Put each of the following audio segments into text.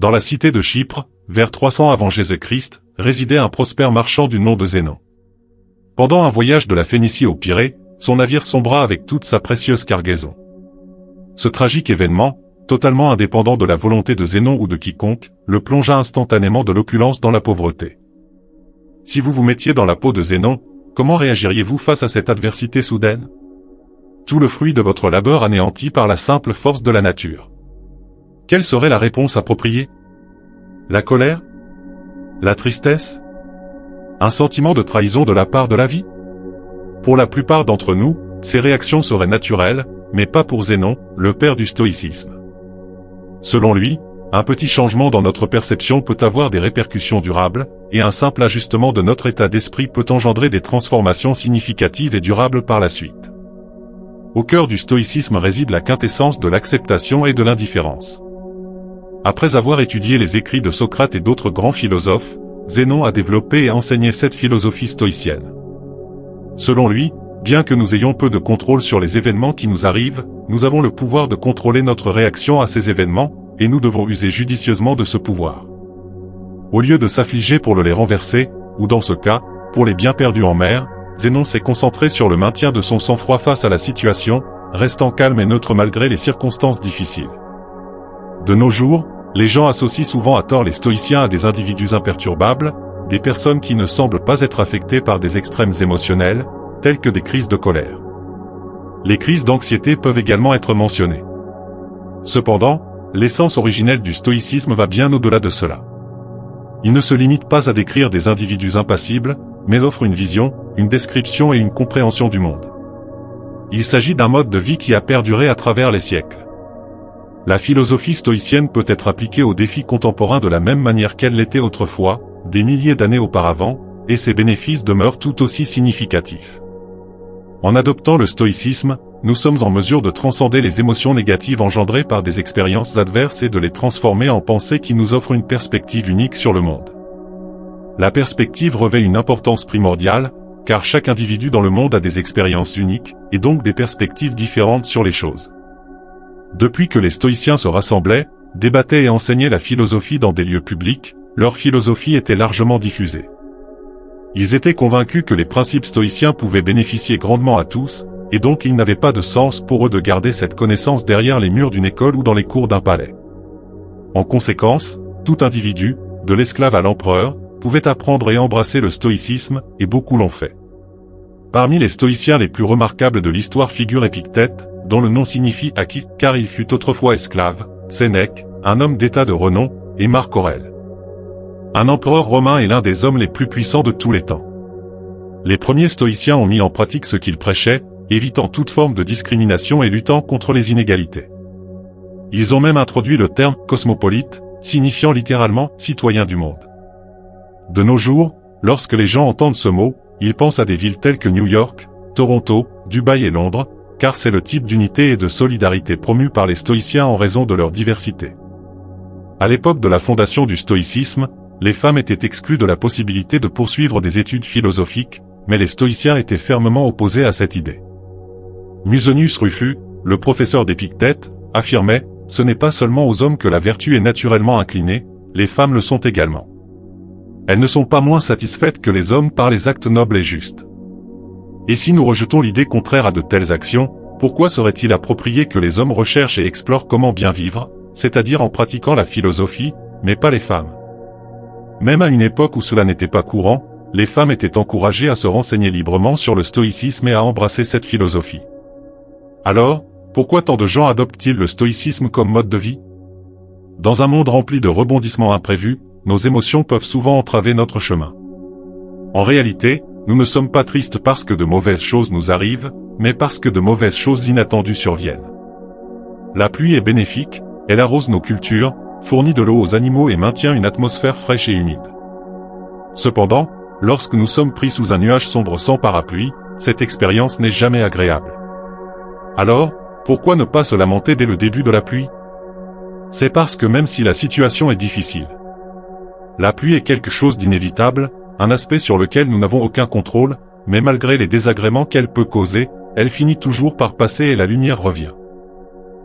Dans la cité de Chypre, vers 300 avant Jésus-Christ, résidait un prospère marchand du nom de Zénon. Pendant un voyage de la Phénicie au Pirée, son navire sombra avec toute sa précieuse cargaison. Ce tragique événement, totalement indépendant de la volonté de Zénon ou de quiconque, le plongea instantanément de l'opulence dans la pauvreté. Si vous vous mettiez dans la peau de Zénon, comment réagiriez-vous face à cette adversité soudaine? Tout le fruit de votre labeur anéanti par la simple force de la nature. Quelle serait la réponse appropriée? La colère? La tristesse? Un sentiment de trahison de la part de la vie? Pour la plupart d'entre nous, ces réactions seraient naturelles, mais pas pour Zénon, le père du stoïcisme. Selon lui, un petit changement dans notre perception peut avoir des répercussions durables, et un simple ajustement de notre état d'esprit peut engendrer des transformations significatives et durables par la suite. Au cœur du stoïcisme réside la quintessence de l'acceptation et de l'indifférence. Après avoir étudié les écrits de Socrate et d'autres grands philosophes, Zénon a développé et enseigné cette philosophie stoïcienne. Selon lui, bien que nous ayons peu de contrôle sur les événements qui nous arrivent, nous avons le pouvoir de contrôler notre réaction à ces événements, et nous devons user judicieusement de ce pouvoir. Au lieu de s'affliger pour les renverser, ou dans ce cas, pour les biens perdus en mer, Zénon s'est concentré sur le maintien de son sang-froid face à la situation, restant calme et neutre malgré les circonstances difficiles. De nos jours, les gens associent souvent à tort les stoïciens à des individus imperturbables, des personnes qui ne semblent pas être affectées par des extrêmes émotionnels, tels que des crises de colère. Les crises d'anxiété peuvent également être mentionnées. Cependant, l'essence originelle du stoïcisme va bien au-delà de cela. Il ne se limite pas à décrire des individus impassibles, mais offre une vision, une description et une compréhension du monde. Il s'agit d'un mode de vie qui a perduré à travers les siècles. La philosophie stoïcienne peut être appliquée aux défis contemporains de la même manière qu'elle l'était autrefois, des milliers d'années auparavant, et ses bénéfices demeurent tout aussi significatifs. En adoptant le stoïcisme, nous sommes en mesure de transcender les émotions négatives engendrées par des expériences adverses et de les transformer en pensées qui nous offrent une perspective unique sur le monde. La perspective revêt une importance primordiale, car chaque individu dans le monde a des expériences uniques, et donc des perspectives différentes sur les choses. Depuis que les stoïciens se rassemblaient, débattaient et enseignaient la philosophie dans des lieux publics, leur philosophie était largement diffusée. Ils étaient convaincus que les principes stoïciens pouvaient bénéficier grandement à tous, et donc il n'avait pas de sens pour eux de garder cette connaissance derrière les murs d'une école ou dans les cours d'un palais. En conséquence, tout individu, de l'esclave à l'empereur, pouvait apprendre et embrasser le stoïcisme, et beaucoup l'ont fait. Parmi les stoïciens les plus remarquables de l'histoire figure Épictète, dont le nom signifie acquis car il fut autrefois esclave, Sénèque, un homme d'État de renom, et Marc Aurèle. Un empereur romain est l'un des hommes les plus puissants de tous les temps. Les premiers stoïciens ont mis en pratique ce qu'ils prêchaient, évitant toute forme de discrimination et luttant contre les inégalités. Ils ont même introduit le terme « cosmopolite », signifiant littéralement « citoyen du monde ». De nos jours, lorsque les gens entendent ce mot, ils pensent à des villes telles que New York, Toronto, Dubaï et Londres, car c'est le type d'unité et de solidarité promu par les stoïciens en raison de leur diversité. À l'époque de la fondation du stoïcisme, les femmes étaient exclues de la possibilité de poursuivre des études philosophiques, mais les stoïciens étaient fermement opposés à cette idée. Musonius Rufus, le professeur d'Épictète, affirmait « Ce n'est pas seulement aux hommes que la vertu est naturellement inclinée, les femmes le sont également. Elles ne sont pas moins satisfaites que les hommes par les actes nobles et justes. Et si nous rejetons l'idée contraire à de telles actions, pourquoi serait-il approprié que les hommes recherchent et explorent comment bien vivre, c'est-à-dire en pratiquant la philosophie, mais pas les femmes? Même à une époque où cela n'était pas courant, les femmes étaient encouragées à se renseigner librement sur le stoïcisme et à embrasser cette philosophie. Alors, pourquoi tant de gens adoptent-ils le stoïcisme comme mode de vie? Dans un monde rempli de rebondissements imprévus, nos émotions peuvent souvent entraver notre chemin. En réalité, nous ne sommes pas tristes parce que de mauvaises choses nous arrivent, mais parce que de mauvaises choses inattendues surviennent. La pluie est bénéfique, elle arrose nos cultures, fournit de l'eau aux animaux et maintient une atmosphère fraîche et humide. Cependant, lorsque nous sommes pris sous un nuage sombre sans parapluie, cette expérience n'est jamais agréable. Alors, pourquoi ne pas se lamenter dès le début de la pluie? C'est parce que même si la situation est difficile, la pluie est quelque chose d'inévitable, un aspect sur lequel nous n'avons aucun contrôle, mais malgré les désagréments qu'elle peut causer, elle finit toujours par passer et la lumière revient.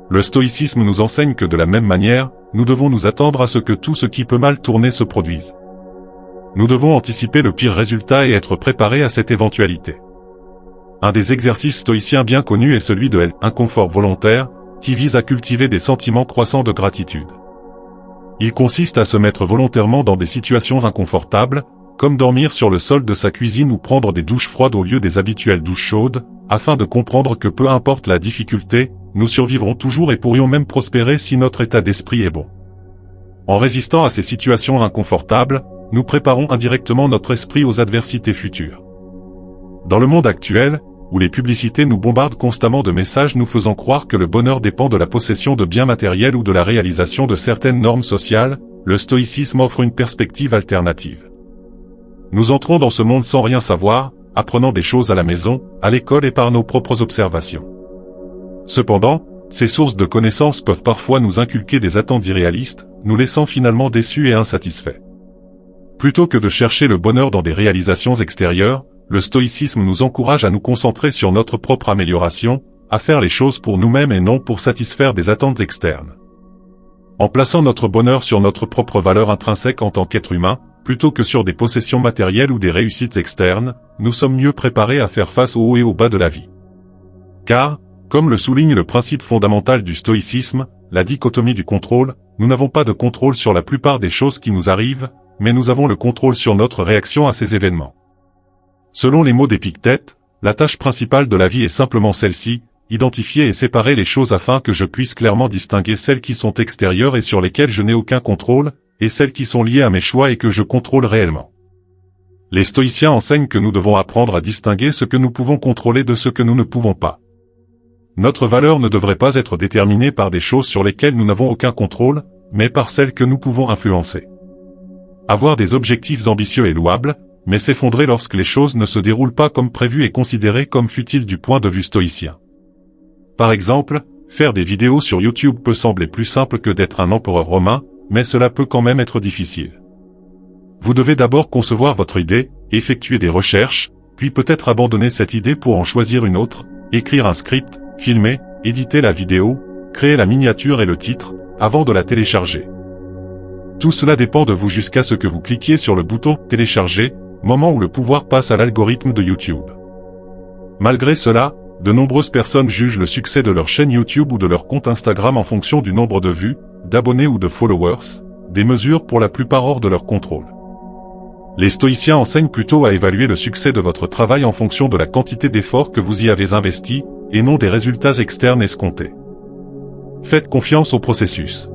Le stoïcisme nous enseigne que de la même manière, nous devons nous attendre à ce que tout ce qui peut mal tourner se produise. Nous devons anticiper le pire résultat et être préparés à cette éventualité. Un des exercices stoïciens bien connus est celui de l'inconfort volontaire, qui vise à cultiver des sentiments croissants de gratitude. Il consiste à se mettre volontairement dans des situations inconfortables, comme dormir sur le sol de sa cuisine ou prendre des douches froides au lieu des habituelles douches chaudes, afin de comprendre que peu importe la difficulté, nous survivrons toujours et pourrions même prospérer si notre état d'esprit est bon. En résistant à ces situations inconfortables, nous préparons indirectement notre esprit aux adversités futures. Dans le monde actuel, où les publicités nous bombardent constamment de messages nous faisant croire que le bonheur dépend de la possession de biens matériels ou de la réalisation de certaines normes sociales, le stoïcisme offre une perspective alternative. Nous entrons dans ce monde sans rien savoir, apprenant des choses à la maison, à l'école et par nos propres observations. Cependant, ces sources de connaissances peuvent parfois nous inculquer des attentes irréalistes, nous laissant finalement déçus et insatisfaits. Plutôt que de chercher le bonheur dans des réalisations extérieures, le stoïcisme nous encourage à nous concentrer sur notre propre amélioration, à faire les choses pour nous-mêmes et non pour satisfaire des attentes externes. En plaçant notre bonheur sur notre propre valeur intrinsèque en tant qu'être humain, plutôt que sur des possessions matérielles ou des réussites externes, nous sommes mieux préparés à faire face aux hauts et aux bas de la vie. Car, comme le souligne le principe fondamental du stoïcisme, la dichotomie du contrôle, nous n'avons pas de contrôle sur la plupart des choses qui nous arrivent, mais nous avons le contrôle sur notre réaction à ces événements. Selon les mots d'Épictète, la tâche principale de la vie est simplement celle-ci, identifier et séparer les choses afin que je puisse clairement distinguer celles qui sont extérieures et sur lesquelles je n'ai aucun contrôle, et celles qui sont liées à mes choix et que je contrôle réellement. Les stoïciens enseignent que nous devons apprendre à distinguer ce que nous pouvons contrôler de ce que nous ne pouvons pas. Notre valeur ne devrait pas être déterminée par des choses sur lesquelles nous n'avons aucun contrôle, mais par celles que nous pouvons influencer. Avoir des objectifs ambitieux est louable, mais s'effondrer lorsque les choses ne se déroulent pas comme prévu est considéré comme futile du point de vue stoïcien. Par exemple, faire des vidéos sur YouTube peut sembler plus simple que d'être un empereur romain, mais cela peut quand même être difficile. Vous devez d'abord concevoir votre idée, effectuer des recherches, puis peut-être abandonner cette idée pour en choisir une autre, écrire un script, filmer, éditer la vidéo, créer la miniature et le titre, avant de la télécharger. Tout cela dépend de vous jusqu'à ce que vous cliquiez sur le bouton « Télécharger », moment où le pouvoir passe à l'algorithme de YouTube. Malgré cela, de nombreuses personnes jugent le succès de leur chaîne YouTube ou de leur compte Instagram en fonction du nombre de vues, d'abonnés ou de followers, des mesures pour la plupart hors de leur contrôle. Les stoïciens enseignent plutôt à évaluer le succès de votre travail en fonction de la quantité d'efforts que vous y avez investi, et non des résultats externes escomptés. Faites confiance au processus.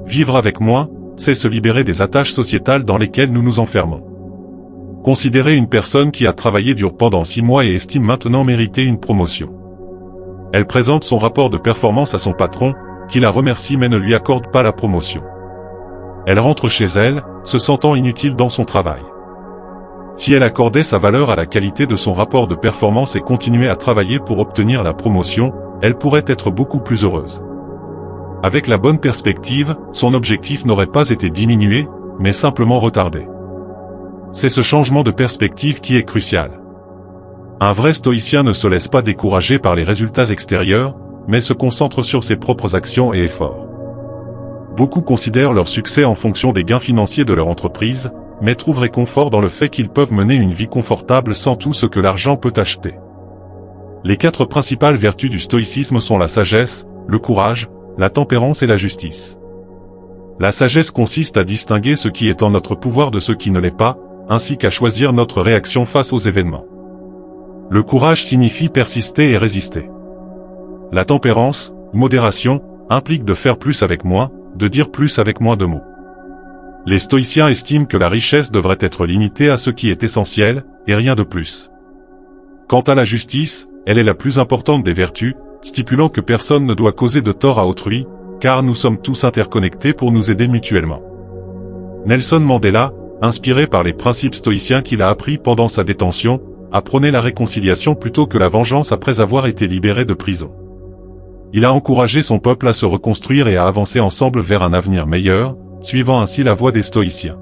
Vivre avec moins, c'est se libérer des attaches sociétales dans lesquelles nous nous enfermons. Considérez une personne qui a travaillé dur pendant 6 mois et estime maintenant mériter une promotion. Elle présente son rapport de performance à son patron, qui la remercie mais ne lui accorde pas la promotion. Elle rentre chez elle, se sentant inutile dans son travail. Si elle accordait sa valeur à la qualité de son rapport de performance et continuait à travailler pour obtenir la promotion, elle pourrait être beaucoup plus heureuse. Avec la bonne perspective, son objectif n'aurait pas été diminué, mais simplement retardé. C'est ce changement de perspective qui est crucial. Un vrai stoïcien ne se laisse pas décourager par les résultats extérieurs, mais se concentre sur ses propres actions et efforts. Beaucoup considèrent leur succès en fonction des gains financiers de leur entreprise, mais trouvent réconfort dans le fait qu'ils peuvent mener une vie confortable sans tout ce que l'argent peut acheter. Les 4 principales vertus du stoïcisme sont la sagesse, le courage, la tempérance et la justice. La sagesse consiste à distinguer ce qui est en notre pouvoir de ce qui ne l'est pas, ainsi qu'à choisir notre réaction face aux événements. Le courage signifie persister et résister. La tempérance, modération, implique de faire plus avec moins, de dire plus avec moins de mots. Les stoïciens estiment que la richesse devrait être limitée à ce qui est essentiel, et rien de plus. Quant à la justice, elle est la plus importante des vertus, stipulant que personne ne doit causer de tort à autrui, car nous sommes tous interconnectés pour nous aider mutuellement. Nelson Mandela, inspiré par les principes stoïciens qu'il a appris pendant sa détention, a prôné la réconciliation plutôt que la vengeance après avoir été libéré de prison. Il a encouragé son peuple à se reconstruire et à avancer ensemble vers un avenir meilleur, suivant ainsi la voie des stoïciens.